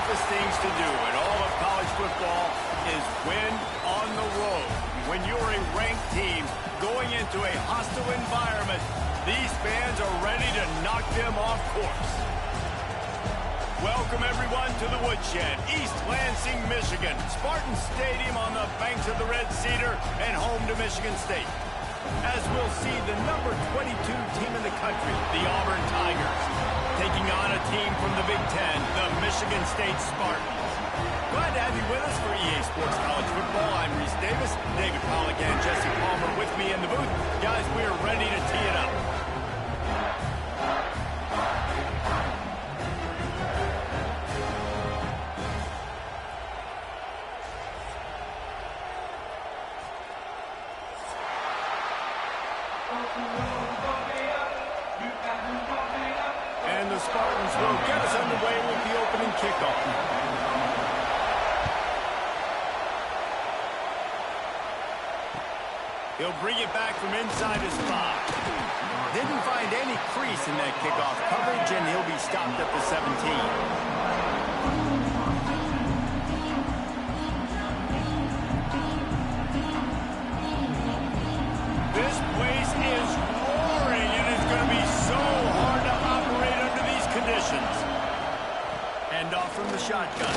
toughest things to do in all of college football is win on the road. When you're a ranked team going into a hostile environment, these fans are ready to knock them off course. Welcome, everyone, to the Woodshed, East Lansing, Michigan. Spartan Stadium on the banks of the Red Cedar and home to Michigan State. As we'll see the number 22 team in the country, the Auburn Tigers, taking on a team from the Big Ten, the Michigan State Spartans. Glad to have you with us for EA Sports College Football. I'm Reese Davis, David Pollack and Jesse Palmer with me in the booth. Guys, we are ready to tee it up. And the Spartans will get us underway with the opening kickoff. He'll bring it back from inside his 5. Didn't find any crease in that kickoff coverage, and he'll be stopped at the 17. This place is roaring, and it's going to be so hard to operate under these conditions. And off from the shotgun.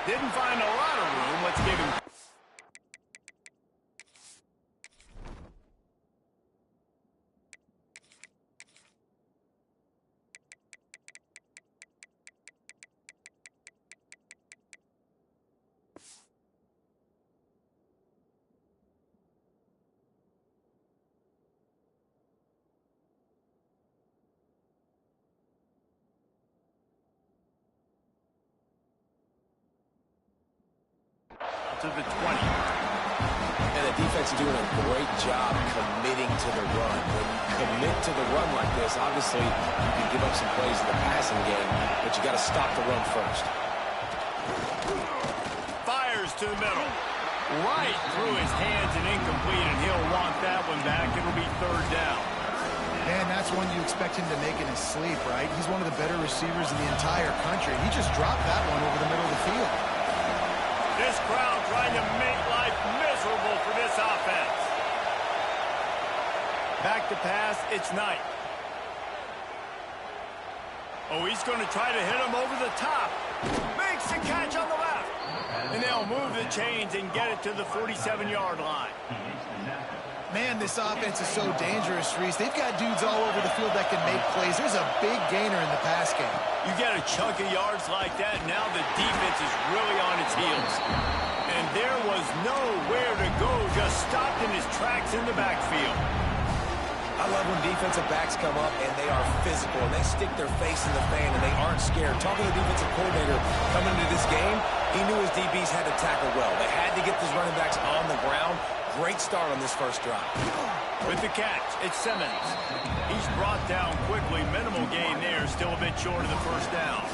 Didn't find a lot of room. Let's give him... to the 20. And the defense is doing a great job committing to the run. When you commit to the run like this, obviously you can give up some plays in the passing game, but you got to stop the run first. Fires to the middle. Right through his hands and incomplete, and he'll want that one back. It'll be 3rd down. Man, that's one you expect him to make in his sleep, right? He's one of the better receivers in the entire country. He just dropped that one over the middle of the field. This crowd trying to make life miserable for this offense. Back to pass, it's Knight. Oh, he's going to try to hit him over the top. Makes the catch on the left. And they'll move the chains and get it to the 47-yard line. Man, this offense is so dangerous, Reese. They've got dudes all over the field that can make plays. There's a big gainer in the pass game. You get a chunk of yards like that, now the defense is really on its heels. And there was nowhere to go, just stopped in his tracks in the backfield. I love when defensive backs come up and they are physical and they stick their face in the fan and they aren't scared. Talking to the defensive coordinator coming into this game, he knew his DBs had to tackle well. They had to get these running backs on the ground. Great start on this first drive. With the catch, it's Simmons. He's brought down quickly. Minimal gain there, still a bit short of the 1st down.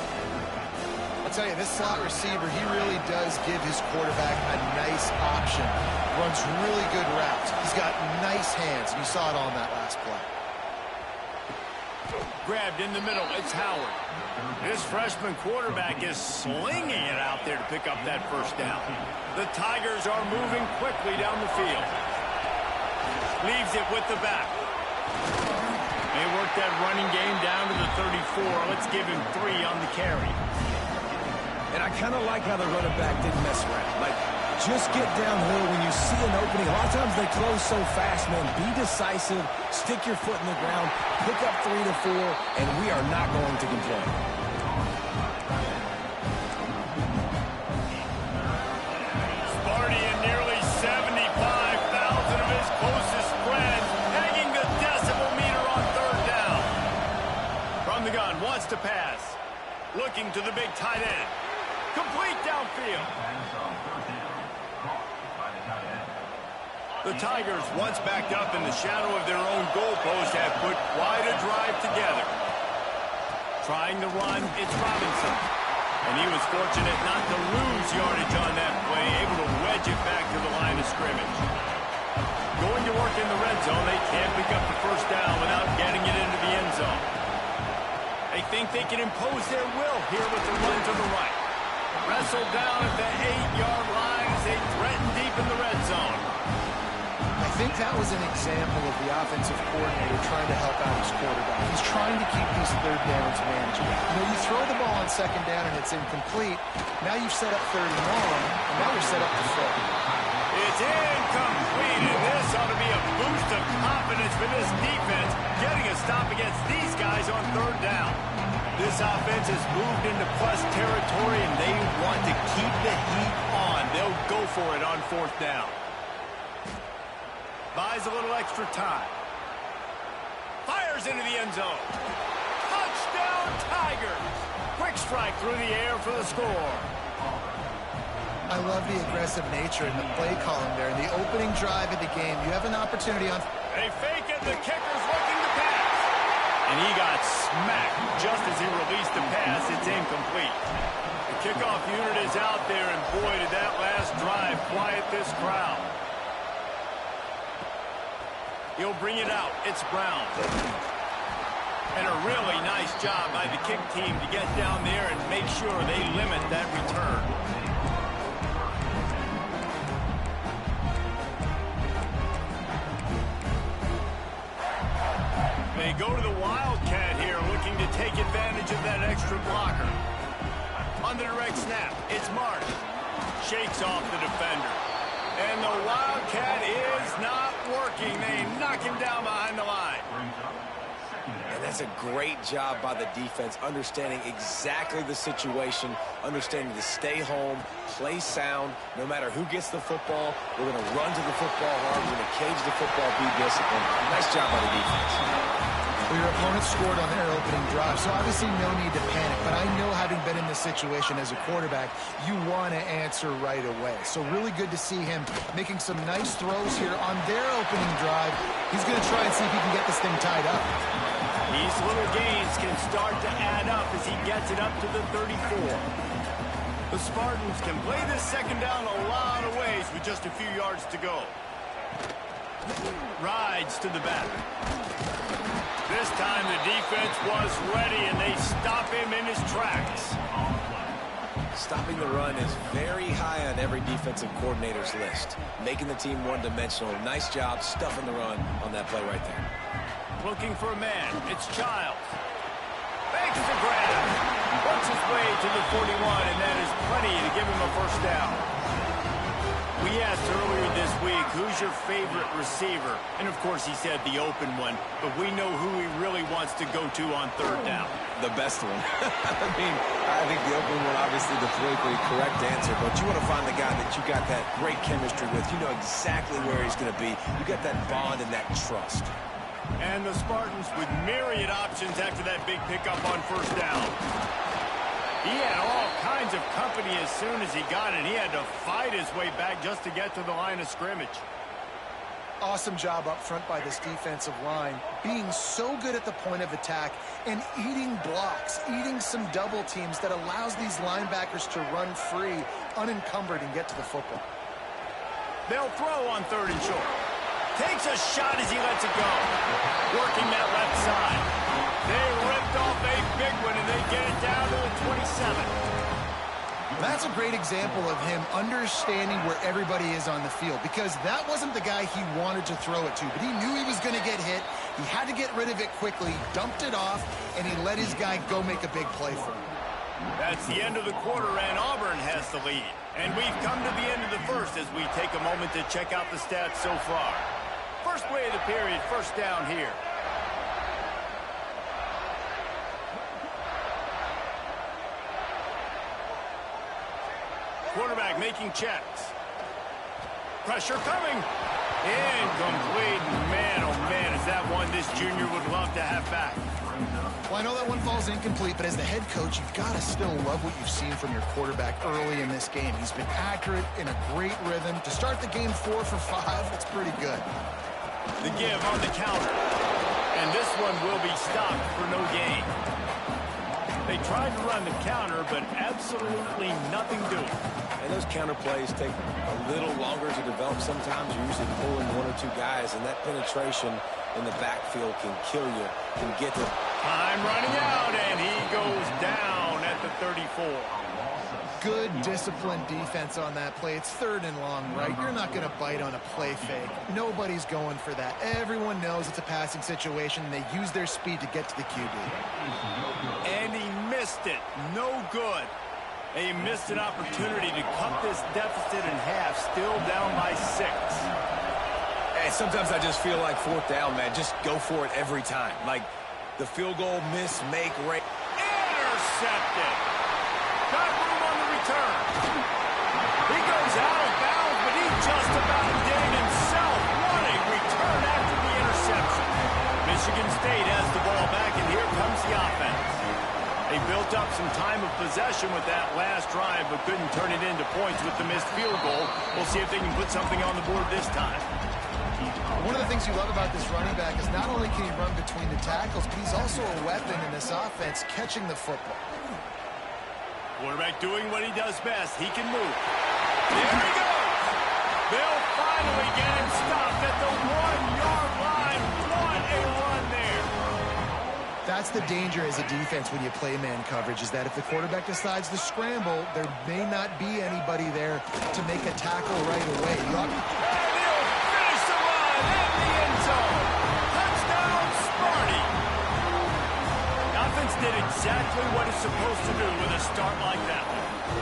I'll tell you, this slot receiver, he really does give his quarterback a nice option. Runs really good routes. He's got nice hands, and you saw it on that last play. Grabbed in the middle, it's Howard. This freshman quarterback is slinging it out there to pick up that 1st down. The Tigers are moving quickly down the field. Leaves it with the back. They work that running game down to the 34. Let's give him 3 on the carry. And I kind of like how the running back didn't mess around. Like, just get downhill when you see an opening. A lot of times they close so fast, man. Be decisive, stick your foot in the ground, pick up 3 to 4, and we are not going to complain. Sparty and nearly 75,000 of his closest friends hanging the decibel meter on 3rd down. From the gun, wants to pass. Looking to the big tight end. Complete downfield. The Tigers, once backed up in the shadow of their own goalpost, have put quite a drive together. Trying to run, it's Robinson. And he was fortunate not to lose yardage on that play, able to wedge it back to the line of scrimmage. Going to work in the red zone, they can't pick up the 1st down without getting it into the end zone. They think they can impose their will here with the run to the right. Wrestled down at the 8-yard line as they threaten deep in the red zone. I think that was an example of the offensive coordinator trying to help out his quarterback. He's trying to keep these third downs manageable. You know, you throw the ball on second down and it's incomplete. Now you've set up third and long, and now you're set up to throw. It's incomplete, and this ought to be a boost of confidence for this defense, getting a stop against these guys on third down. This offense has moved into plus territory, and they want to keep the heat on. They'll go for it on fourth down. Buys a little extra time. Fires into the end zone. Touchdown, Tigers! Quick strike through the air for the score. I love the aggressive nature in the play column there. In the opening drive of the game, you have an opportunity on... They fake it, the kicker's looking to pass. And he got smacked just as he released the pass. It's incomplete. The kickoff unit is out there, and boy, did that last drive quiet this crowd. He'll bring it out. It's Brown. And a really nice job by the kick team to get down there and make sure they limit that return. They go to the Wildcat here, looking to take advantage of that extra blocker. On the direct snap, it's Mark. Shakes off the defender. And the Wildcat is not working. They knock him down behind the line. And that's a great job by the defense, understanding exactly the situation, understanding to stay home, play sound. No matter who gets the football, we're going to run to the football hard. We're going to cage the football, be disciplined. Nice job by the defense. Well, your opponent scored on their opening drive, so obviously no need to panic. But I know, having been in this situation as a quarterback, you want to answer right away. So really good to see him making some nice throws here on their opening drive. He's going to try and see if he can get this thing tied up. These little gains can start to add up as he gets it up to the 34. The Spartans can play this second down a lot of ways with just a few yards to go. Rides to the back. This time the defense was ready, and they stop him in his tracks. Stopping the run is very high on every defensive coordinator's list. Making the team one-dimensional. Nice job stuffing the run on that play right there. Looking for a man. It's Childs. Makes the grab. Works his way to the 41, and that is plenty to give him a first down. We asked earlier this week, who's your favorite receiver? And, of course, he said the open one, but we know who he really wants to go to on third down. The best one. I think the open one, obviously the politically correct answer, but you want to find the guy that you got that great chemistry with. You know exactly where he's going to be. You got that bond and that trust. And the Spartans with myriad options after that big pickup on first down. He had all kinds of company as soon as he got it. He had to fight his way back just to get to the line of scrimmage. Awesome job up front by this defensive line, being so good at the point of attack and eating blocks, eating some double teams that allows these linebackers to run free, unencumbered, and get to the football. They'll throw on third and short. Takes a shot as he lets it go. Working that left side. They ripped off a big one, and they get it down to the 27. That's a great example of him understanding where everybody is on the field, because that wasn't the guy he wanted to throw it to, but he knew he was going to get hit. He had to get rid of it quickly, dumped it off, and he let his guy go make a big play for him. That's the end of the quarter, and Auburn has the lead. And we've come to the end of the first as we take a moment to check out the stats so far. First play of the period, first down here. Quarterback making checks. Pressure coming. Incomplete. Man, oh man, is that one this junior would love to have back. Well, I know that one falls incomplete, but as the head coach, you've got to still love what you've seen from your quarterback early in this game. He's been accurate, in a great rhythm. To start the game 4 for 5, that's pretty good. The give on the counter. And this one will be stopped for no gain. They tried to run the counter, but absolutely nothing doing. And those counter plays take a little longer to develop sometimes. You're usually pulling 1 or 2 guys, and that penetration in the backfield can kill you, can get the... Time running out, and he goes down at the 34. Good, disciplined defense on that play. It's 3rd and long, right? You're not going to bite on a play fake. Nobody's going for that. Everyone knows it's a passing situation, and they use their speed to get to the QB. And he missed it. No good. He missed an opportunity to cut this deficit in half, still down by 6. Hey, sometimes I just feel like 4th down, man. Just go for it every time. Like the field goal miss, make, rate. Intercepted. Got room on the return. He goes out of bounds, but he just about did it himself. What a return after the interception. Michigan State has the ball back, and here comes the offense. They built up some time of possession with that last drive, but couldn't turn it into points with the missed field goal. We'll see if they can put something on the board this time. One of the things you love about this running back is not only can he run between the tackles, but he's also a weapon in this offense, catching the football. Quarterback doing what he does best. He can move. There he goes. They'll finally get him stopped at the 1-yard line. What a run there. That's the danger as a defense when you play man coverage, is that if the quarterback decides to scramble, there may not be anybody there to make a tackle right away. Did exactly what it's supposed to do with a start like that.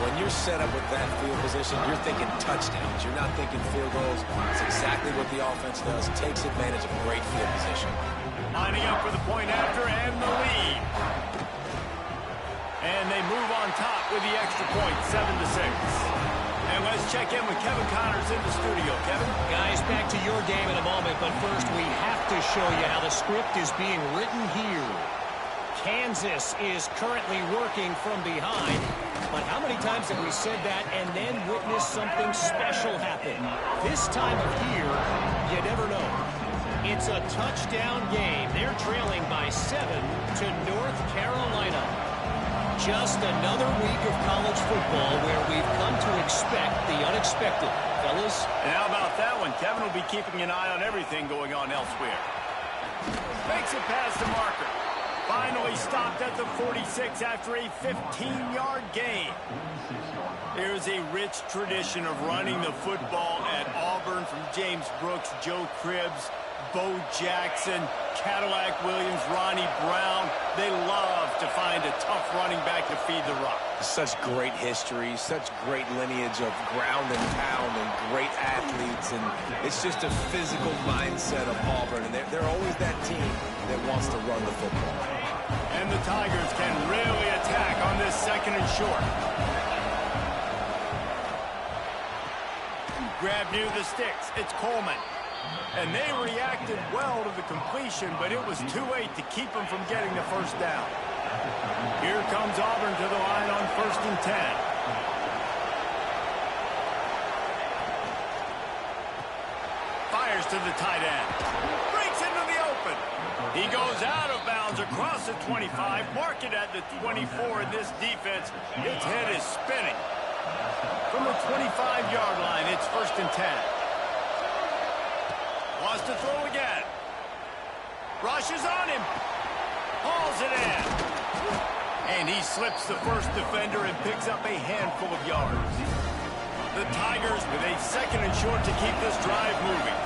When you're set up with that field position, you're thinking touchdowns. You're not thinking field goals. It's exactly what the offense does. It takes advantage of great field position. Lining up for the point after and the lead. And they move on top with the extra point, 7-6. And let's check in with Kevin Connors in the studio. Kevin? Guys, back to your game in a moment, but first we have to show you how the script is being written here. Kansas is currently working from behind, but how many times have we said that and then witnessed something special happen? This time of year, you never know. It's a touchdown game. They're trailing by 7 to North Carolina. Just another week of college football where we've come to expect the unexpected. Fellas? And how about that one? Kevin will be keeping an eye on everything going on elsewhere. Makes it past the marker. Finally stopped at the 46 after a 15-yard gain. There's a rich tradition of running the football at Auburn from James Brooks, Joe Cribbs, Bo Jackson, Cadillac Williams, Ronnie Brown. They love to find a tough running back to feed the rock. Such great history, such great lineage of ground and pound and great athletes. And it's just a physical mindset of Auburn. And they're always that team that wants to run the football. And the Tigers can really attack on this 2nd and short. Grab near the sticks. It's Coleman. And they reacted well to the completion, but it was too late to keep them from getting the first down. Here comes Auburn to the line on 1st and 10. Fires to the tight end. Breaks into the open. He goes out of bounds across the 25. Mark it at the 24 in this defense. Its head is spinning. From the 25-yard line, it's 1st and 10. Wants to throw again. Rushes on him. Hauls it in. And he slips the first defender and picks up a handful of yards. The Tigers with a 2nd and short to keep this drive moving.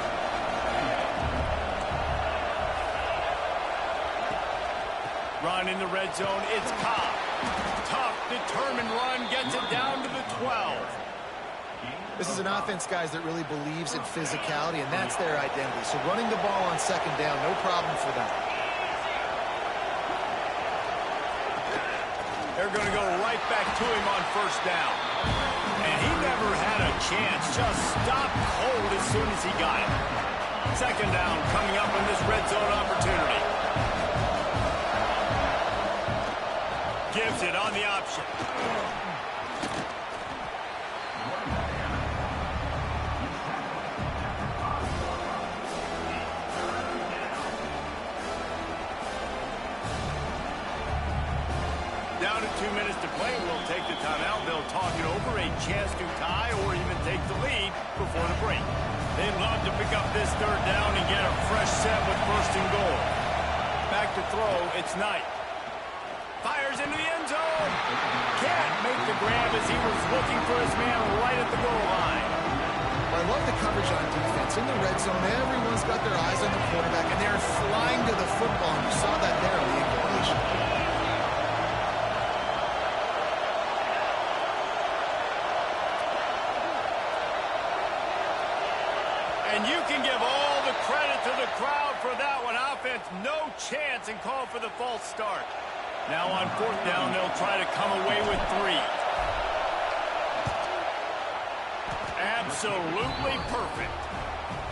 Run in the red zone. It's Cobb. Tough, determined run. Gets it down to the 12. This is an offense, guys, that really believes in physicality, and that's their identity. So running the ball on 2nd down, no problem for them. They're going to go right back to him on 1st down. And he never had a chance. Just stopped cold as soon as he got it. 2nd down coming up in this red zone opportunity. Gives it on the option. Down to 2 minutes to play. We'll take the timeout. They'll talk it over. A chance to tie or even take the lead before the break. They'd love to pick up this 3rd down and get a fresh set with 1st and goal. Back to throw. It's Knight. Fires fires into the end zone. Can't make the grab as he was looking for his man right at the goal line. I love the coverage on defense. In the red zone, everyone's got their eyes on the quarterback, and they're flying to the football, and you saw that there on the incompletion. And you can give all the credit to the crowd for that one. Offense, no chance, and call for the false start. Now on fourth down, they'll try to come away with 3. Absolutely perfect.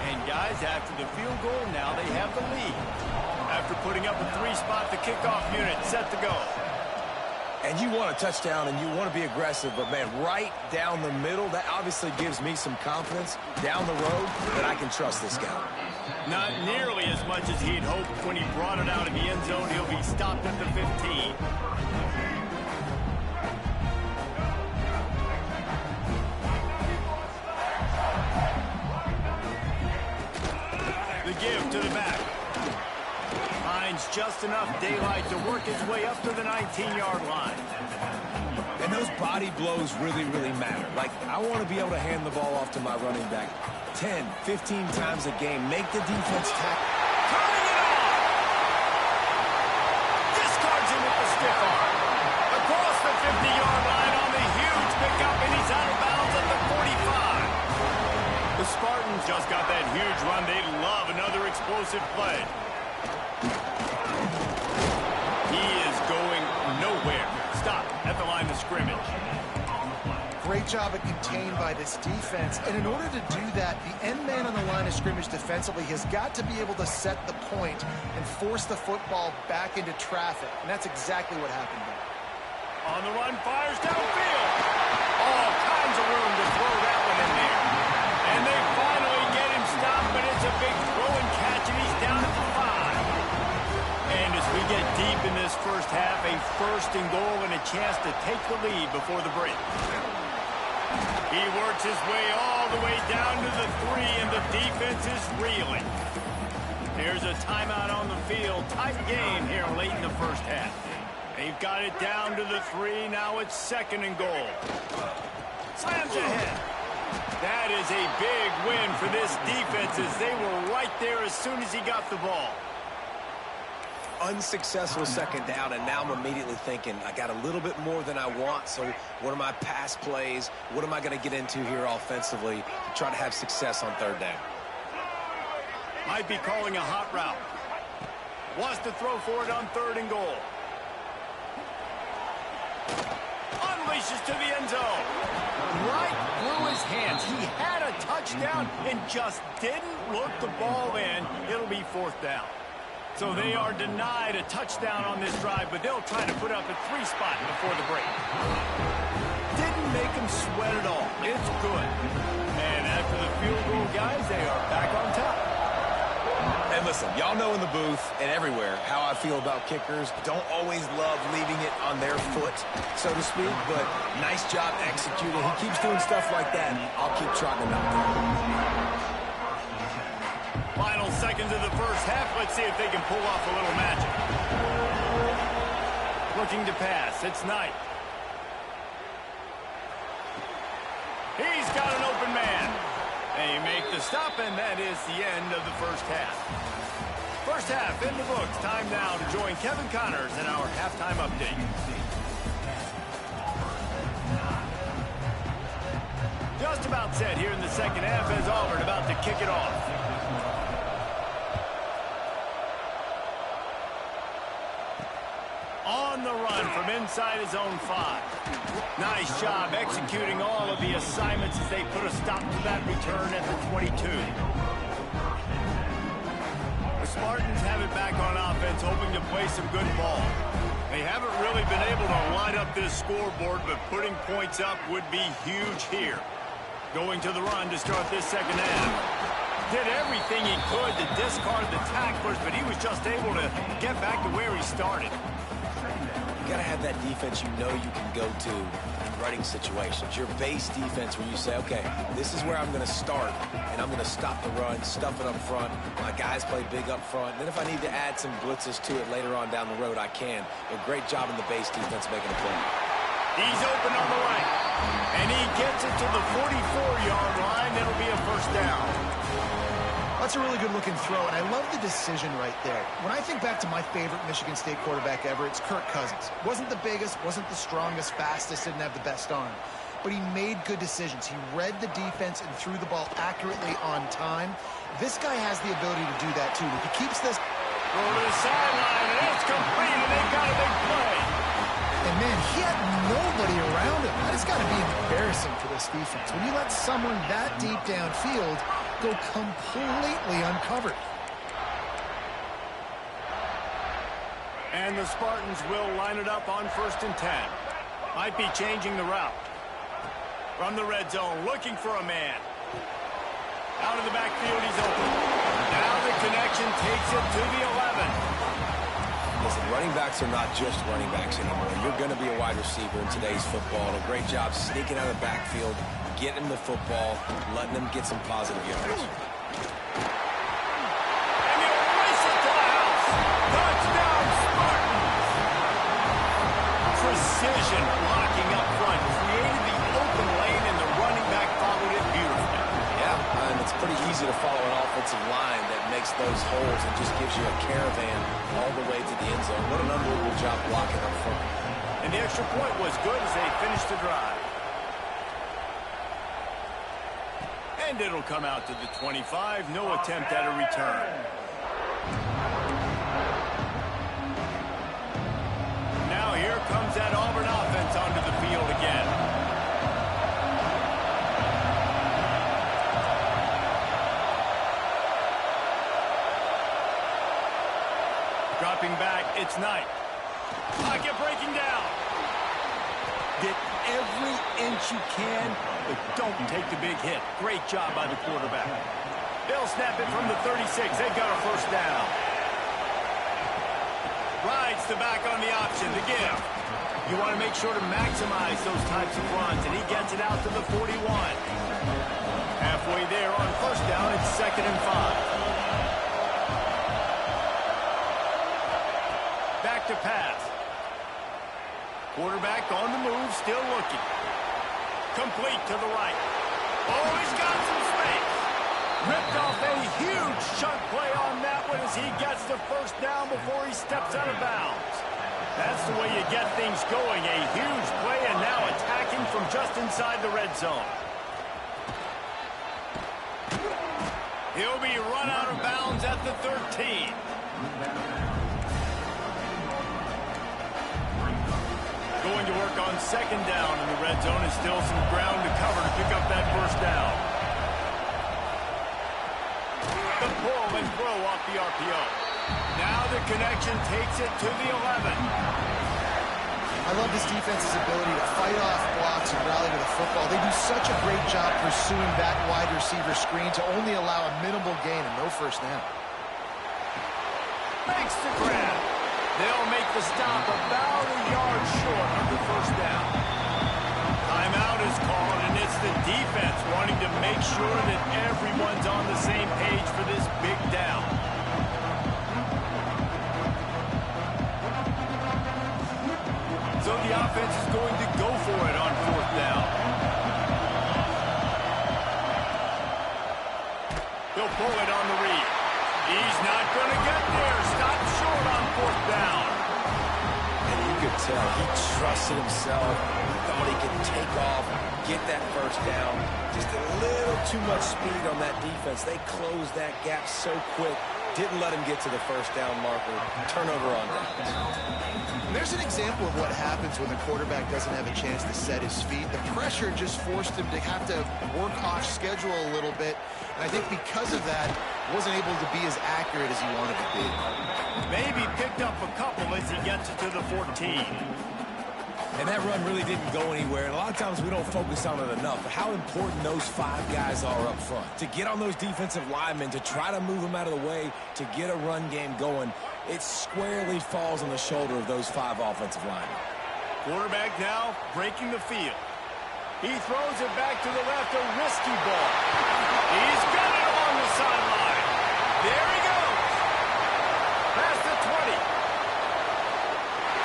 And guys, after the field goal, now they have the lead. After putting up a 3-spot, the kickoff unit set to go. And you want a touchdown and you want to be aggressive, but man, right down the middle, that obviously gives me some confidence down the road that I can trust this guy. Not nearly as much as he'd hoped when he brought it out of the end zone. He'll be stopped at the 15. The give to the back. Finds just enough daylight to work his way up to the 19-yard line. And those body blows really, really matter. Like, I want to be able to hand the ball off to my running back 10, 15 times a game. Make the defense tackle. Turning it on! Discards him with the stiff arm. Across the 50-yard line on the huge pickup, and he's out of bounds at the 45. The Spartans just got that huge run. They love another explosive play. He is going nowhere. Stop at the line of scrimmage. Great job at contained by this defense. And in order to do that, the end man on the line of scrimmage defensively has got to be able to set the point and force the football back into traffic. And that's exactly what happened there. On the run, fires downfield. All kinds of room to throw that one in there. And they finally get him stopped, but it's a big throw and catch, and he's down at the 5. And as we get deep in this first half, a 1st and goal and a chance to take the lead before the break. He works his way all the way down to the 3, and the defense is reeling. There's a timeout on the field. Tight game here late in the first half. They've got it down to the 3. Now it's 2nd and goal. Slams ahead. That is a big win for this defense as they were right there as soon as he got the ball. Unsuccessful 2nd down, and now I'm immediately thinking, I got a little bit more than I want, so what are my pass plays? What am I going to get into here offensively to try to have success on 3rd down? Might be calling a hot route. Wants to throw for it on 3rd and goal. Unleashes to the end zone. Right through his hands. He had a touchdown and just didn't look the ball in. It'll be 4th down. So they are denied a touchdown on this drive, but they'll try to put up a 3-spot before the break. Didn't make them sweat at all. It's good. And after the field goal, guys, they are back on top. And listen, y'all know in the booth and everywhere how I feel about kickers. Don't always love leaving it on their foot, so to speak, but nice job executing. He keeps doing stuff like that. I'll keep trotting him out there. Final seconds of the first half. Let's see if they can pull off a little magic. Looking to pass. It's Knight. He's got an open man. They make the stop, and that is the end of the first half. First half in the books. Time now to join Kevin Connors in our halftime update. Just about set here in the second half as Auburn about to kick it off. On the run from inside his own 5. Nice job executing all of the assignments as they put a stop to that return at the 22. The Spartans have it back on offense, hoping to play some good ball. They haven't really been able to light up this scoreboard, but putting points up would be huge here. Going to the run to start this second half. Did everything he could to discard the tacklers, but he was just able to get back to where he started. You got to have that defense you know you can go to and running situations. Your base defense where you say, okay, this is where I'm going to start, and I'm going to stop the run, stuff it up front. My guys play big up front. And then if I need to add some blitzes to it later on down the road, I can. A great job in the base defense making a play. He's open on the right, and he gets it to the 44-yard line. It'll be a first down. That's a really good-looking throw, and I love the decision right there. When I think back to my favorite Michigan State quarterback ever, it's Kirk Cousins. Wasn't the biggest, wasn't the strongest, fastest, didn't have the best arm. But he made good decisions. He read the defense and threw the ball accurately on time. This guy has the ability to do that, too. If he keeps this... Over to the sideline, and it's complete, and they've got a big play. And, man, he had nobody around him. That has got to be embarrassing for this defense. When you let someone that deep downfield go completely uncovered. And the Spartans will line it up on 1st and 10. Might be changing the route. From the red zone, looking for a man. Out of the backfield, he's open. Now the connection takes it to the 11. Listen, running backs are not just running backs anymore. You're going to be a wide receiver in today's football. And a great job sneaking out of the backfield, getting him the football, letting them get some positive yards. And he'll race it to the house. Touchdown, Spartans. Precision blocking up front. Created the open lane, and the running back followed it beautifully. Yeah, and it's pretty easy to follow an offensive line that makes those holes and just gives you a caravan all the way to the end zone. What an unbelievable job blocking up front. And the extra point was good as they finished the drive. And it'll come out to the 25. No attempt at a return. Now here comes that Auburn offense onto the field again. Dropping back, it's Knight. Pocket breaking down. Get every inch you can, but don't take the big hit. Great job by the quarterback. They'll snap it from the 36. They got a first down. Rides the back on the option, the give. You want to make sure to maximize those types of runs, and he gets it out to the 41. Halfway there on first down, it's 2nd and 5. Back to pass. Quarterback on the move, still looking. Complete to the right. Oh, he's got some space. Ripped off a huge chunk play on that one as he gets the first down before he steps out of bounds. That's the way you get things going. A huge play, and now attacking from just inside the red zone. He'll be run out of bounds at the 13. Going to work on 2nd down in the red zone, and still some ground to cover to pick up that first down. The pull and throw off the RPO. Now the connection takes it to the 11. I love this defense's ability to fight off blocks and rally to the football. They do such a great job pursuing that wide receiver screen to only allow a minimal gain and no first down. Makes the grab. They'll make the stop about a yard short of the first down. Timeout is called, and it's the defense wanting to make sure that everyone's on the same page for this big down. So the offense is going to go for it on 4th down. He'll pull it on the read. He's not going to get there. Stop short on 4th down. And you could tell he trusted himself. He thought he could take off, get that first down. Just a little too much speed on that defense. They closed that gap so quick. Didn't let him get to the first down marker. Turnover on downs. There's an example of what happens when the quarterback doesn't have a chance to set his feet. The pressure just forced him to have to work off schedule a little bit. And I think because of that, wasn't able to be as accurate as he wanted to be. Maybe picked up a couple as he gets it to the 14. And that run really didn't go anywhere. And a lot of times we don't focus on it enough. But how important those 5 guys are up front. To get on those defensive linemen, to try to move them out of the way, to get a run game going, it squarely falls on the shoulder of those 5 offensive linemen. Quarterback now breaking the field. He throws it back to the left, a risky ball. He's got it along the sideline. There he goes. Past the 20.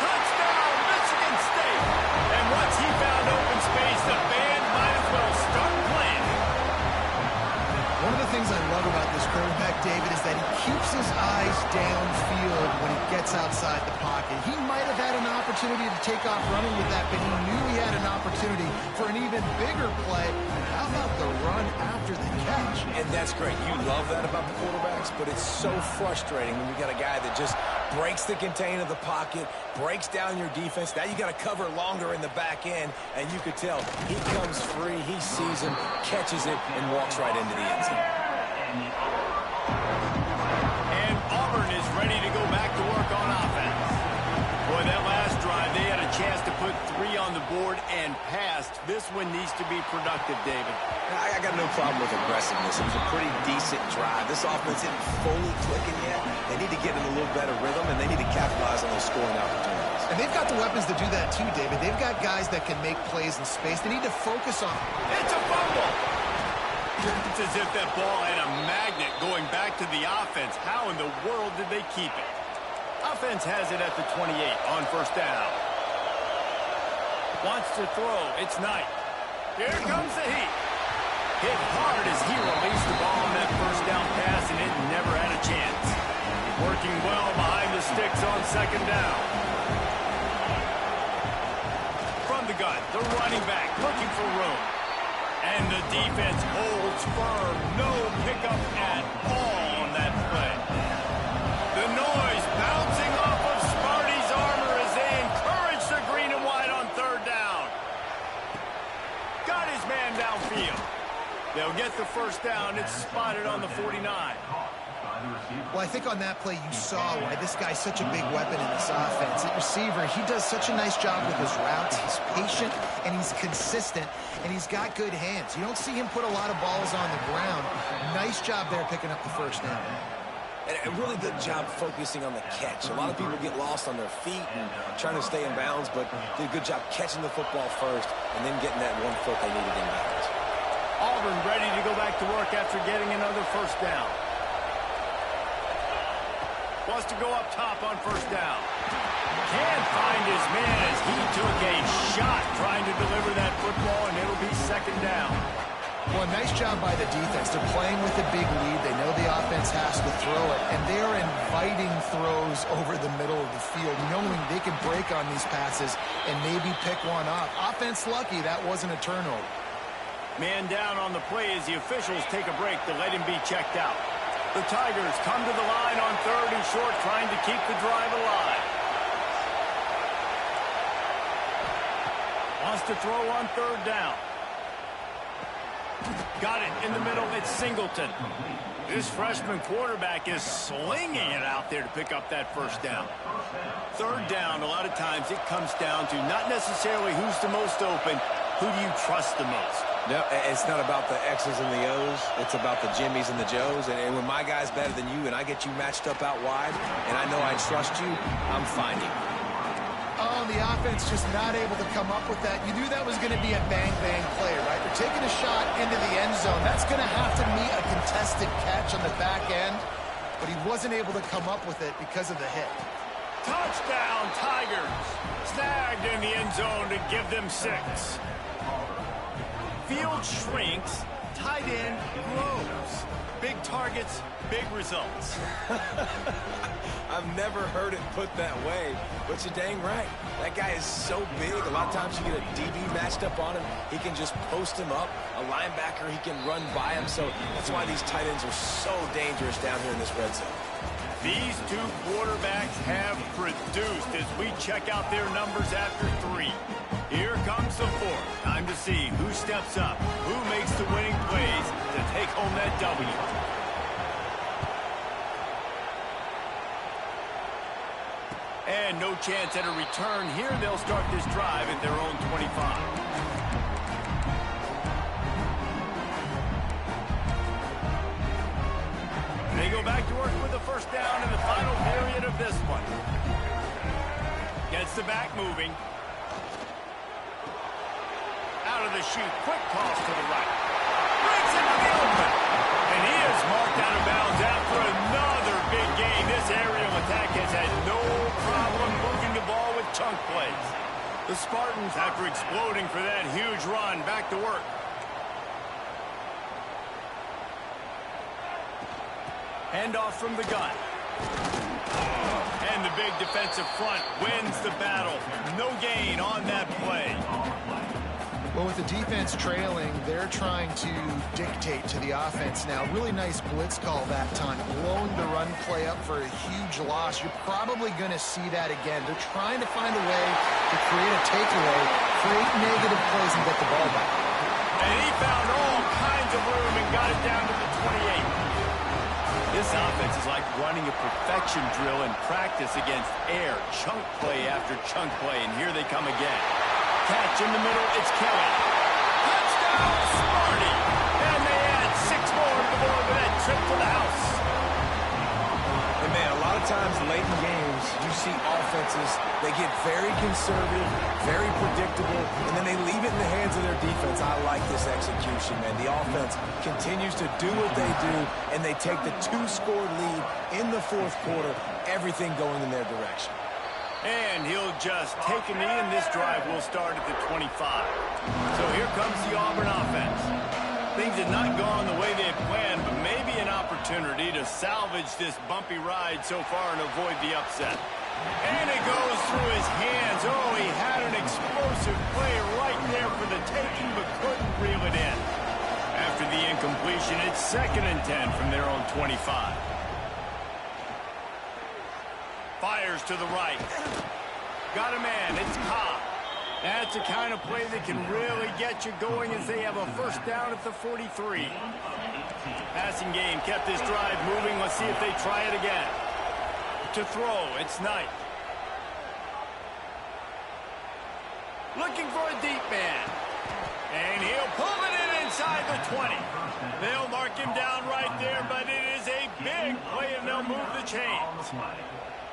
Touchdown, Michigan State. And once he found open space, the band might as well start playing. One of the things I love about this quarterback, David, is that he keeps his eyes downfield when he gets outside the pocket. He might have had an opportunity to take off running with that, but he knew he had an opportunity for an even bigger play. How about the run after the catch? And that's great. You love that about the quarterbacks, but it's so frustrating when you got a guy that just breaks the contain of the pocket, breaks down your defense. Now you got to cover longer in the back end, and you could tell he comes free, he sees him, catches it, and walks right into the end zone. And Auburn is ready to go back to work on offense. Boy, that last drive, they had a chance to put 3 on the board and passed. This one needs to be productive, David. I got no problem with aggressiveness. It was a pretty decent drive. This offense isn't fully clicking yet. They need to get in a little better rhythm, and they need to capitalize on those scoring opportunities. And they've got the weapons to do that too, David. They've got guys that can make plays in space. They need to focus on it. It's a fumble. It's as if that ball had a magnet going back to the offense. How in the world did they keep it? Offense has it at the 28 on first down. Wants to throw. It's Knight. Here comes the heat. Hit hard as he released the ball on that first down pass, and it never had a chance. Working well behind the sticks on second down. From the gun, the running back looking for room. And the defense holds firm. No pickup at all on that play. The noise bouncing off of Sparty's armor as they encourage the green and white on third down. Got his man downfield. They'll get the first down. It's spotted on the 49. Well, I think on that play you saw why this guy's such a big weapon in this offense. At receiver, he does such a nice job with his routes. He's patient, and he's consistent, and he's got good hands. You don't see him put a lot of balls on the ground. Nice job there picking up the first down. And a really good job focusing on the catch. A lot of people get lost on their feet and trying to stay in bounds, but did a good job catching the football first and then getting that 1 foot they needed in bounds. Auburn ready to go back to work after getting another first down. Wants to go up top on first down. Can't find his man as he took a shot trying to deliver that football, and it'll be second down. Well, nice job by the defense. They're playing with a big lead. They know the offense has to throw it, and they're inviting throws over the middle of the field, knowing they can break on these passes and maybe pick one up. Offense lucky that wasn't a turnover. Man down on the play as the officials take a break to let him be checked out. The Tigers come to the line on third and short, trying to keep the drive alive. Wants to throw on third down. Got it in the middle. It's Singleton. This freshman quarterback is slinging it out there to pick up that first down. Third down, a lot of times it comes down to not necessarily who's the most open, who do you trust the most? No, it's not about the X's and the O's. It's about the Jimmies and the Joes. And when my guy's better than you and I get you matched up out wide and I know I trust you, I'm finding you. Oh, the offense just not able to come up with that. You knew that was going to be a bang-bang play, right? They're taking a shot into the end zone. That's going to have to meet a contested catch on the back end, but he wasn't able to come up with it because of the hit. Touchdown, Tigers. Snagged in the end zone to give them 6. Field shrinks, tight end grows. Big targets, big results. I've never heard it put that way, but you're dang right. That guy is so big. A lot of times you get a DB matched up on him. He can just post him up. A linebacker, he can run by him. So that's why these tight ends are so dangerous down here in this red zone. These two quarterbacks have produced as we check out their numbers after 3. Here comes the 4th. Time to see who steps up, who makes the winning plays to take home that W. And no chance at a return here. They'll start this drive at their own 25. They go back to work with the first down in the final period of this one. Gets the back moving. Out out of the chute. Quick toss to the right. Brings it to the open. And he is marked out of bounds after another big gain. This aerial attack has had no problem moving the ball with chunk plays. The Spartans, after exploding for that huge run, back to work. Handoff from the gun. And the big defensive front wins the battle. No gain on that play. Well, with the defense trailing, they're trying to dictate to the offense now. Really nice blitz call that time. Blowing the run play up for a huge loss. You're probably going to see that again. They're trying to find a way to create a takeaway, create negative plays, and get the ball back. And he found all kinds of room and got it down to the 28. This offense is like running a perfection drill in practice against air. Chunk play after chunk play, and here they come again. Catch in the middle, it's Kelly. Touchdown, Sparty! And they add 6 more to the board with that trip to the house. And man, a lot of times late in games, you see offenses, they get very conservative, very predictable, and then they leave it in the hands of their defense. I like this execution, man. The offense continues to do what they do, and they take the 2-score lead in the fourth quarter, everything going in their direction. And he'll just take a knee, and this drive will start at the 25. So here comes the Auburn offense. Things had not gone the way they had planned, but maybe an opportunity to salvage this bumpy ride so far and avoid the upset. And it goes through his hands. Oh, he had an explosive play right there for the taking, but couldn't reel it in. After the incompletion, it's 2nd and 10 from their own 25. Fires to the right. Got a man. It's Cobb. That's the kind of play that can really get you going as they have a first down at the 43. Passing game kept this drive moving. Let's see if they try it again. To throw, it's Knight. Looking for a deep man. And he'll pull it in inside the 20. They'll mark him down right there, but it is a big play, and they'll move the chains.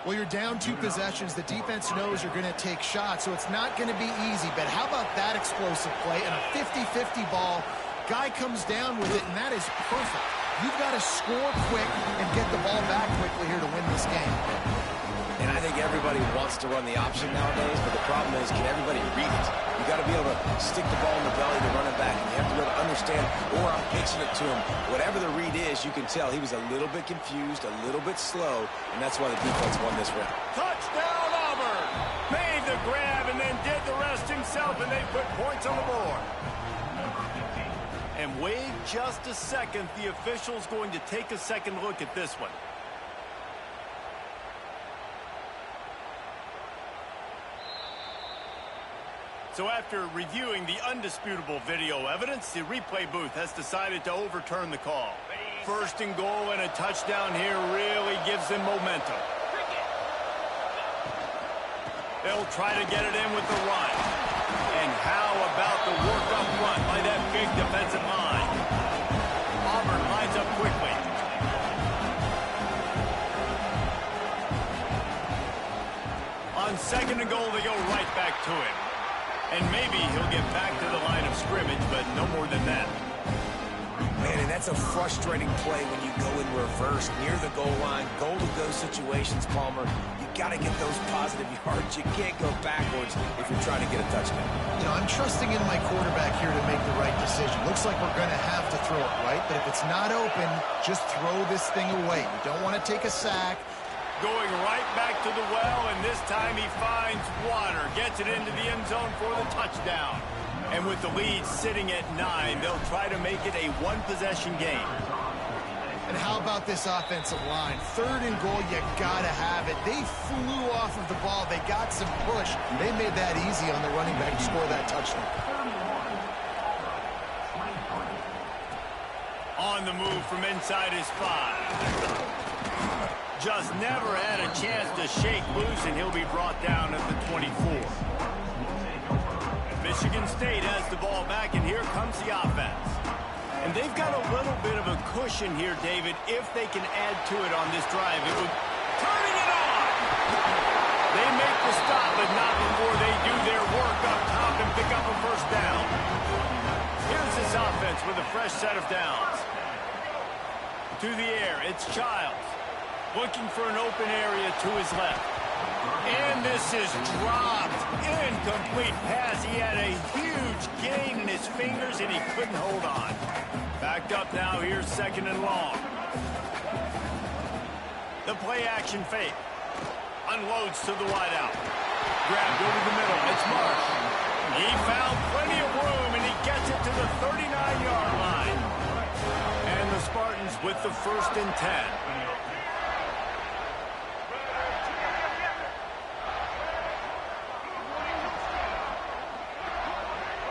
Well, you're down 2 possessions. The defense knows you're going to take shots, so it's not going to be easy. But how about that explosive play and a 50-50 ball? Guy comes down with it, and that is perfect. You've got to score quick and get the ball back quickly here to win this game. And I think everybody wants to run the option nowadays, but the problem is, can everybody read it? You got to be able to stick the ball in the belly to run it back, and you have to be able to understand, or I'm pitching it to him. Whatever the read is, you can tell he was a little bit confused, a little bit slow, and that's why the defense won this round. Touchdown, Auburn! Made the grab and then did the rest himself, and they put points on the board. And wait just a second. The official's going to take a second look at this one. So after reviewing the undisputable video evidence, the replay booth has decided to overturn the call. 1st and goal, and a touchdown here really gives them momentum. They'll try to get it in with the run. And how about the work up front by that big defensive line? Auburn lines up quickly. On 2nd and goal, they go right back to him. And maybe he'll get back to the line of scrimmage, but no more than that. Man, and that's a frustrating play when you go in reverse near the goal line, goal-to-go situations, Palmer. You got to get those positive yards. You can't go backwards if you're trying to get a touchdown. You know, I'm trusting in my quarterback here to make the right decision. Looks like we're going to have to throw it, right? But if it's not open, just throw this thing away. You don't want to take a sack. Going right back to the well, and this time he finds water. Gets it into the end zone for the touchdown. And with the lead sitting at 9, they'll try to make it a 1-possession game. And how about this offensive line? 3rd and goal, you got to have it. They flew off of the ball. They got some push. They made that easy on the running back to score that touchdown. On the move from inside his 5. Just never had a chance to shake loose, and he'll be brought down at the 24. Michigan State has the ball back, and here comes the offense. And they've got a little bit of a cushion here, David, if they can add to it on this drive. It would turning it on! They make the stop, but not before they do their work up top and pick up a first down. this offense with a fresh set of downs. To the air, it's Childs. Looking for an open area to his left. And this is dropped. Incomplete pass. He had a huge gain in his fingers, and he couldn't hold on. Backed up now. Here's second and long. The play-action fake. Unloads to the wideout. Grabbed over the middle. It's Marsh. He found plenty of room, and he gets it to the 39-yard line. And the Spartans with the 1st and 10.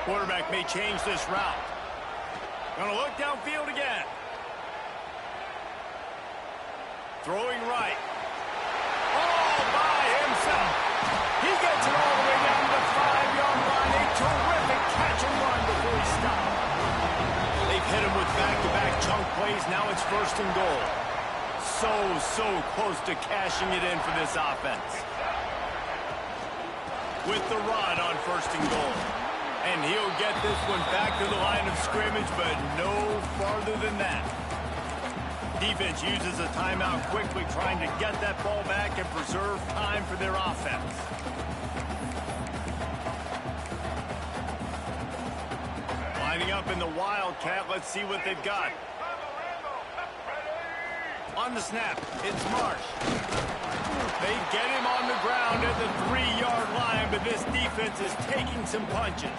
Quarterback may change this route. Gonna look downfield again. Throwing right. All by himself. He gets it all the way down to the 5-yard line. A terrific catch and run before he stopped. They've hit him with back-to-back chunk plays. Now it's 1st and goal. So close to cashing it in for this offense. With the rod on 1st and goal. And he'll get this one back to the line of scrimmage, but no farther than that. Defense uses a timeout quickly, trying to get that ball back and preserve time for their offense. Lining up in the Wildcat, let's see what they've got. On the snap, it's Marsh. They get him on the ground at the 3-yard line, but this defense is taking some punches.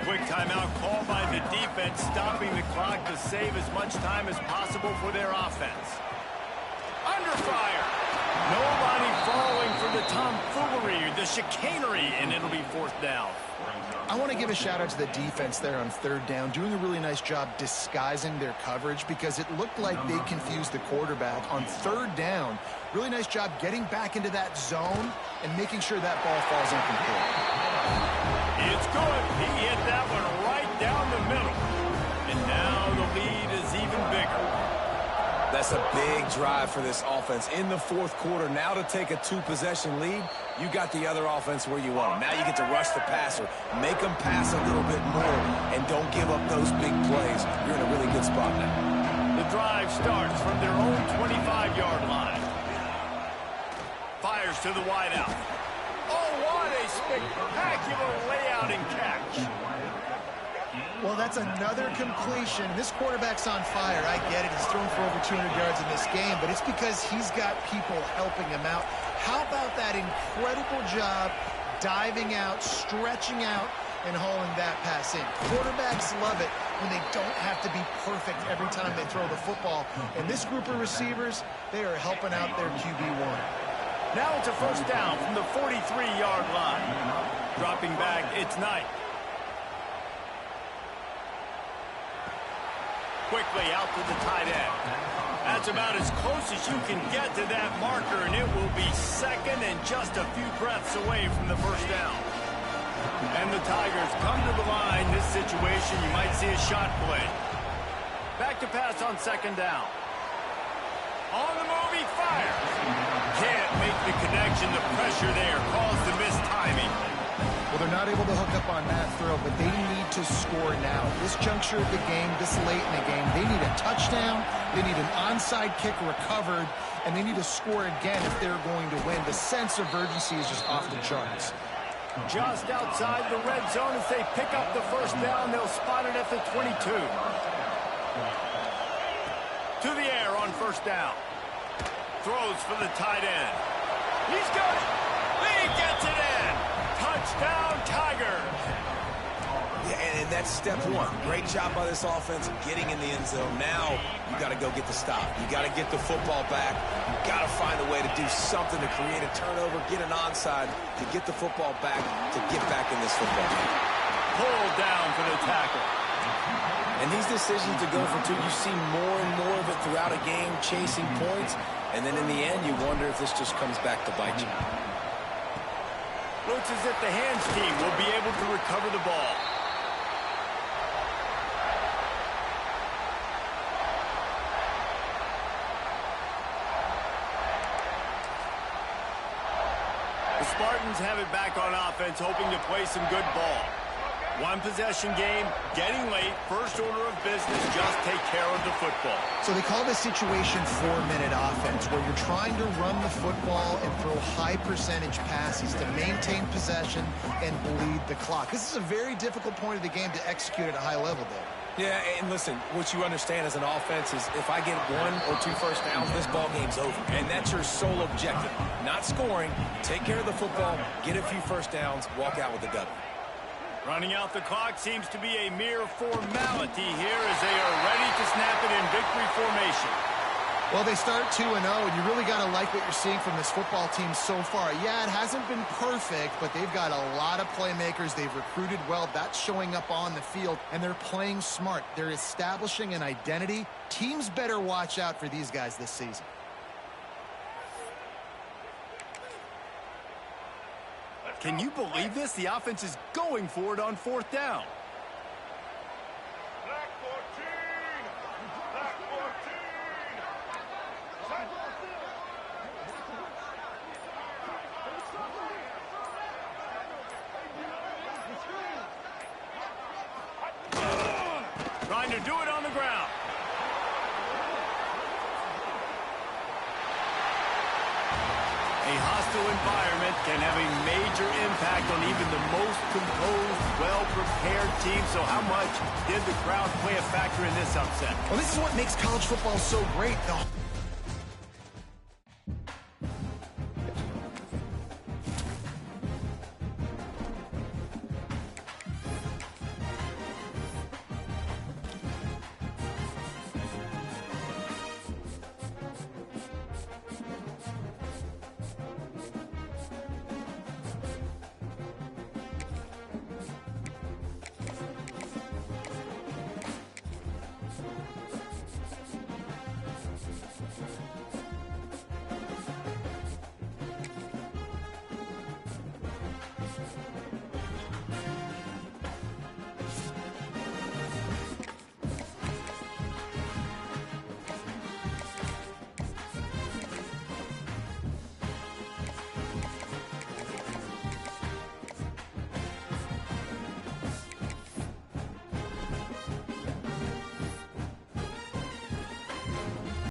Quick timeout called by the defense, stopping the clock to save as much time as possible for their offense. Under fire. Nobody falling for the tomfoolery, the chicanery, and it'll be 4th down. I want to give a shout out to the defense there on 3rd down, doing a really nice job disguising their coverage because it looked like they confused the quarterback on 3rd down. Really nice job getting back into that zone and making sure that ball falls incomplete. It's good. He hit that one right down the middle. And now the lead is even bigger. That's a big drive for this offense in the 4th quarter. Now to take a 2-possession lead, you got the other offense where you want them. Now you get to rush the passer, make them pass a little bit more, and don't give up those big plays. You're in a really good spot now. The drive starts from their own 25-yard line. Fires to the wideout. Oh, what a spectacular layout and catch. Well, that's another completion. This quarterback's on fire. I get it. He's thrown for over 200 yards in this game, but it's because he's got people helping him out. How about that incredible job diving out, stretching out, and hauling that pass in? Quarterbacks love it when they don't have to be perfect every time they throw the football. And this group of receivers, they are helping out their QB1. Now it's a 1st down from the 43-yard line. Dropping back, it's Knight. Quickly out to the tight end. That's about as close as you can get to that marker, and it will be 2nd and just a few breaths away from the 1st down. And the Tigers come to the line. This situation, you might see a shot play. Back to pass on 2nd down. On the move, he fires. Can't make the connection. The pressure there caused the missed timing. Well, they're not able to hook up on that throw, but they need to score now. This juncture of the game, this late in the game, they need a touchdown, they need an onside kick recovered, and they need to score again if they're going to win. The sense of urgency is just off the charts. Just outside the red zone as they pick up the 1st down. They'll spot it at the 22. To the air on 1st down. Throws for the tight end. He's got it. He gets it in. Touchdown, Tigers. Yeah, and that's step 1. Great job by this offense getting in the end zone. Now you got to go get the stop. You got to get the football back. You got to find a way to do something to create a turnover, get an onside, to get the football back, to get back in this football game. Pulled down for the tackle. And these decisions to go for 2, you see more and more of it throughout a game, chasing points, and then in the end, you wonder if this just comes back to bite you. Looks as if the hands team will be able to recover the ball. The Spartans have it back on offense, hoping to play some good ball. One possession game, getting late, first order of business, just take care of the football. So they call this situation 4-minute offense, where you're trying to run the football and throw high percentage passes to maintain possession and bleed the clock. This is a very difficult point of the game to execute at a high level, Dave. Yeah, and listen, what you understand as an offense is if I get 1 or 2 first downs, this ball game's over. And that's your sole objective. Not scoring, take care of the football, get a few first downs, walk out with a W. Running out the clock seems to be a mere formality here as they are ready to snap it in victory formation. Well, they start 2-0, and you really got to like what you're seeing from this football team so far. Yeah, it hasn't been perfect, but they've got a lot of playmakers. They've recruited well. That's showing up on the field, and they're playing smart. They're establishing an identity. Teams better watch out for these guys this season. Can you believe this? The offense is going for it on 4th down. Trying to do it on the ground. A hostile environment can have a major impact on even the most composed, well-prepared team. So how much did the crowd play a factor in this upset? Well, this is what makes college football so great.